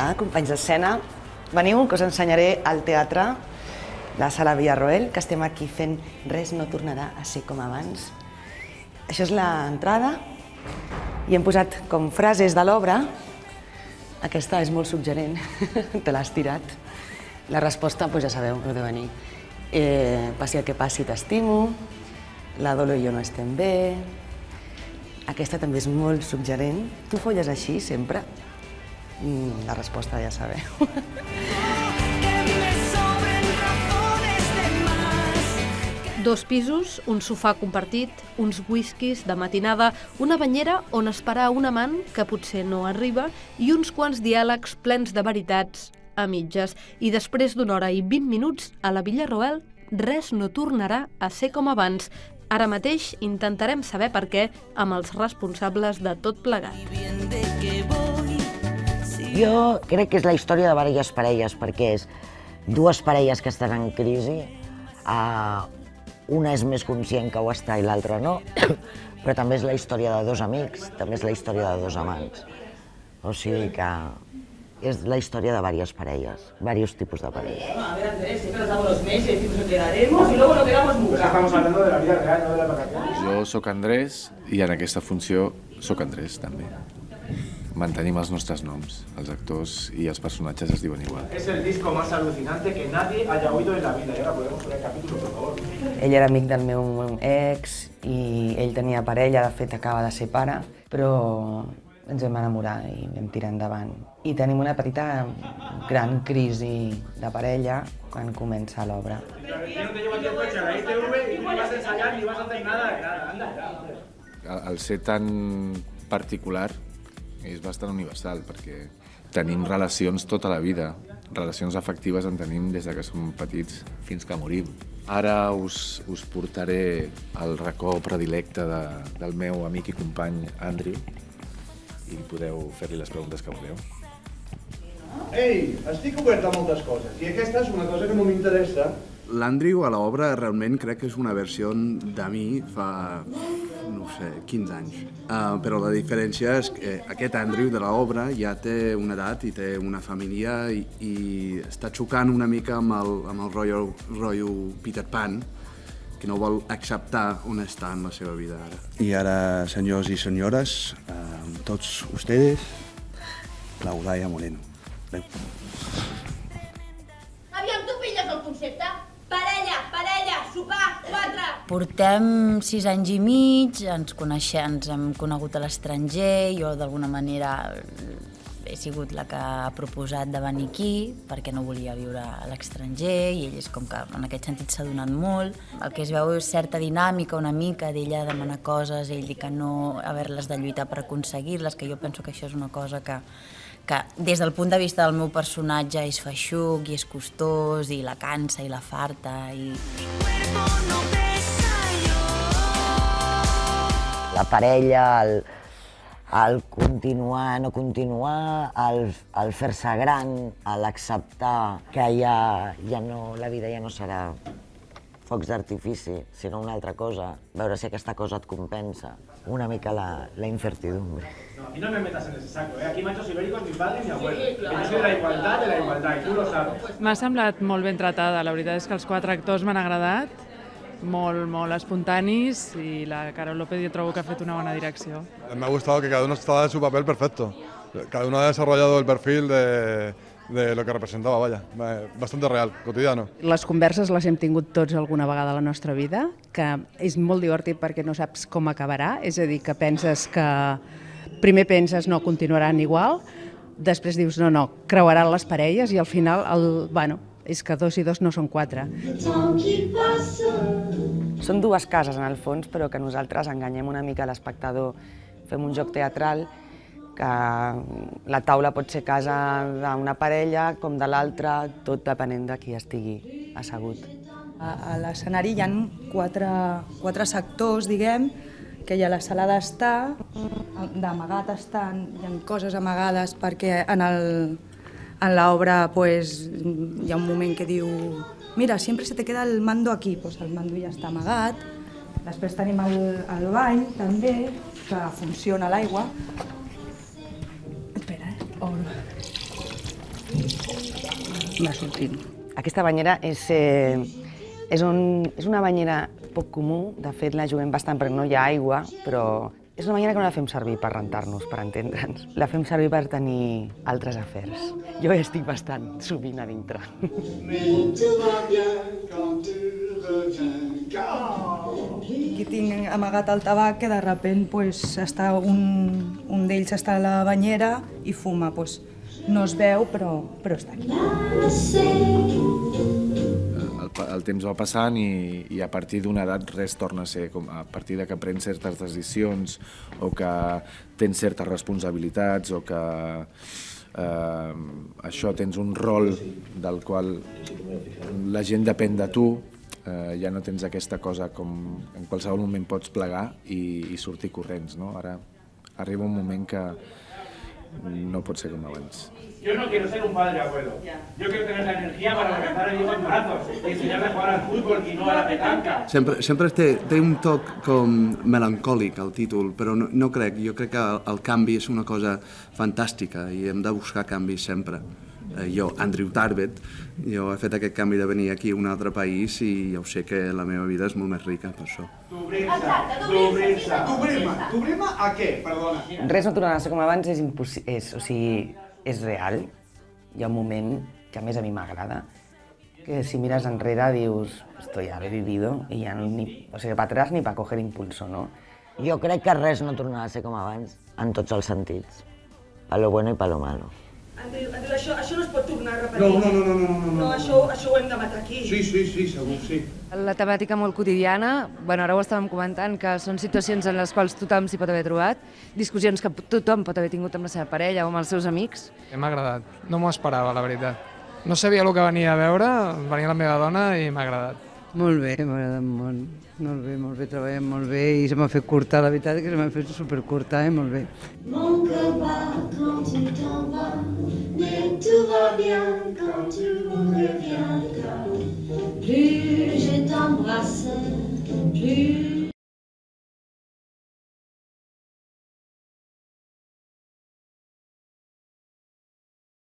Hola, companys d'escena. Veniu, que us ensenyaré al teatre, la Sala Villarroel, que estem aquí fent Res no tornarà a ser com abans. Això és l'entrada i hem posat com frases de l'obra. Aquesta és molt suggerent, te l'has tirat. La resposta, doncs ja sabeu, heu de venir. Passi el que passi, t'estimo. La Dolo i jo no estem bé. Aquesta també és molt suggerent. Tu folles així, sempre? La resposta ja sabeu. Dos pisos, un sofà compartit, uns whiskies de matinada, una banyera on esperar un amant que potser no arriba i uns quants diàlegs plens de veritats a mitges. I després d'una hora i 20 minuts, a la Villarroel, res no tornarà a ser com abans. Ara mateix intentarem saber per què amb els responsables de tot plegat. Jo crec que és la història de diverses parelles, perquè és dues parelles que estan en crisi. Una és més conscient que ho està i l'altra no, però també és la història de dos amics, també és la història de dos amants. O sigui que és la història de diverses parelles, diversos tipus de parelles. A ver, Andrés, siempre nos damos los meses, decimos que quedaremos y luego no quedamos nunca. Estamos hablando de la vida real, no de las vacaciones. Jo sóc Andrés i en aquesta funció sóc Andrés, també. Mantenim els nostres noms. Els actors i els personatges es diuen igual. Es el disco más alucinante que nadie haya oído en la vida. Y ahora podemos poner el capítulo, por favor. Ell era amic del meu ex i ell tenia parella, de fet acaba de ser pare, però ens vam enamorar i vam tirar endavant. I tenim una petita gran crisi de parella quan comença l'obra. Yo no te llevo aquí el coche a la ITV y tú ni vas a ensayar ni vas a hacer nada. Anda. El ser tan particular és bastant universal, perquè tenim relacions tota la vida. Relacions afectives en tenim des que som petits fins que morim. Ara us portaré al racó predilecte del meu amic i company Andrew i podeu fer-li les preguntes que vulgueu. Ei, estic obert a moltes coses i aquesta és una cosa que no m'interessa. L'Andrew a l'obra realment crec que és una versió de mi fa, no sé, 15 anys. Però la diferència és que aquest Andrew de l'obra ja té una edat i té una família i està xocant una mica amb el rotllo Peter Pan, que no vol acceptar on està en la seva vida ara. I ara, senyors i senyores, amb tots ustedes, Claudia Moreno. Aviam, tu pilles el concepte? Parella, sopar, 4! Portem 6 anys i mig, ens hem conegut a l'estranger, jo d'alguna manera he sigut la que ha proposat de venir aquí perquè no volia viure a l'estranger i ell és com que en aquest sentit s'ha donat molt. El que es veu és certa dinàmica una mica d'ella demanar coses, ell dir que no, haver-les de lluitar per aconseguir-les, que jo penso que això és una cosa que des del punt de vista del meu personatge és feixuc i és costós i la cansa i la farta i... La parella, el continuar, no continuar, el fer-se gran, l'acceptar que la vida ja no serà focs d'artifici, sinó una altra cosa, veure si aquesta cosa et compensa, una mica la incertidumbre. No, aquí no me metas en ese saco, aquí machos ibéricos mi padre y mi abuelo. Yo soy de la igualdad, y tú lo sabes. M'ha semblat molt ben tratada, la veritat és que els 4 actors m'han agradat, molt espontanis i la Carol López jo trobo que ha fet una bona direcció. Me ha gustado que cada uno estaba en su papel perfecto. Cada uno ha desarrollado el perfil de lo que representaba, vaya, bastante real, cotidiano. Les converses les hem tingut tots alguna vegada a la nostra vida, que és molt divertit perquè no saps com acabarà, és a dir, que penses que... Primer penses no, continuaran igual, després dius no, creuaran les parelles i al final, és que 2 i 2 no són 4. Són dues cases en el fons, però que nosaltres enganyem una mica l'espectador. Fem un joc teatral que la taula pot ser casa d'una parella com de l'altra, tot depenent de qui estigui assegut. A l'escenari hi ha 4 sectors, diguem, que hi ha la sala d'estar, d'amagat estant, hi ha coses amagades perquè en l'obra hi ha un moment que diu mira, sempre se te queda el mando aquí, el mando ja està amagat. Després tenim el bany també, que funciona l'aigua. Espera, anar sortint. Aquesta banyera és una banyera poc comú, de fet la juguem bastant perquè no hi ha aigua, però és una banyera que no la fem servir per rentar-nos, per entendre'ns. La fem servir per tenir altres afers. Jo hi estic bastant sovint a dintre. Aquí tinc amagat el tabac que de repent un d'ells està a la banyera i fuma. No es veu, però està aquí. El temps va passant i a partir d'una edat res torna a ser com a partir de que prens certes decisions o que tens certes responsabilitats o que això tens un rol del qual la gent depèn de tu, ja no tens aquesta cosa com en qualsevol moment pots plegar i sortir corrents, no? Ara arriba un moment que no pot ser com abans. Yo no quiero ser un padre abuelo. Yo quiero tener la energía para levantar el hijo en brazos y enseñarle a jugar al fútbol y no a la petanca. Sempre té un toc com melancòlic el títol, però no crec. Jo crec que el canvi és una cosa fantàstica i hem de buscar canvis sempre. Jo, Andrew Tarbet, jo he fet aquest canvi de venir aquí a un altre país i ja ho sé que la meva vida és molt més rica per això. D'obrir-me a què? Perdona. Res no tornarà a ser com abans, és real. Hi ha un moment que a més a mi m'agrada, que si mires enrere dius, esto ya lo he vivido, i ja para atrás ni para coger impulso, no? Jo crec que res no tornarà a ser com abans, en tots els sentits. Pa lo bueno i pa lo malo. Andrew, això no es pot tornar a repetir. No, això ho hem de matar aquí. Sí, segur, sí. La temàtica molt quotidiana, ara ho estàvem comentant, que són situacions en les quals tothom s'hi pot haver trobat, discussions que tothom pot haver tingut amb la seva parella o amb els seus amics. M'ha agradat, no m'ho esperava, la veritat. No sabia el que venia a veure, venia la meva dona i m'ha agradat. Molt bé, m'ha agradat molt. Molt bé, treballem molt bé i se m'ha fet curta, la veritat que se m'ha fet supercurta, molt bé. Mon cœur bat quand tu t'en vas, mais tout va bien quand tu reviendras. Plus je t'embrasse, plus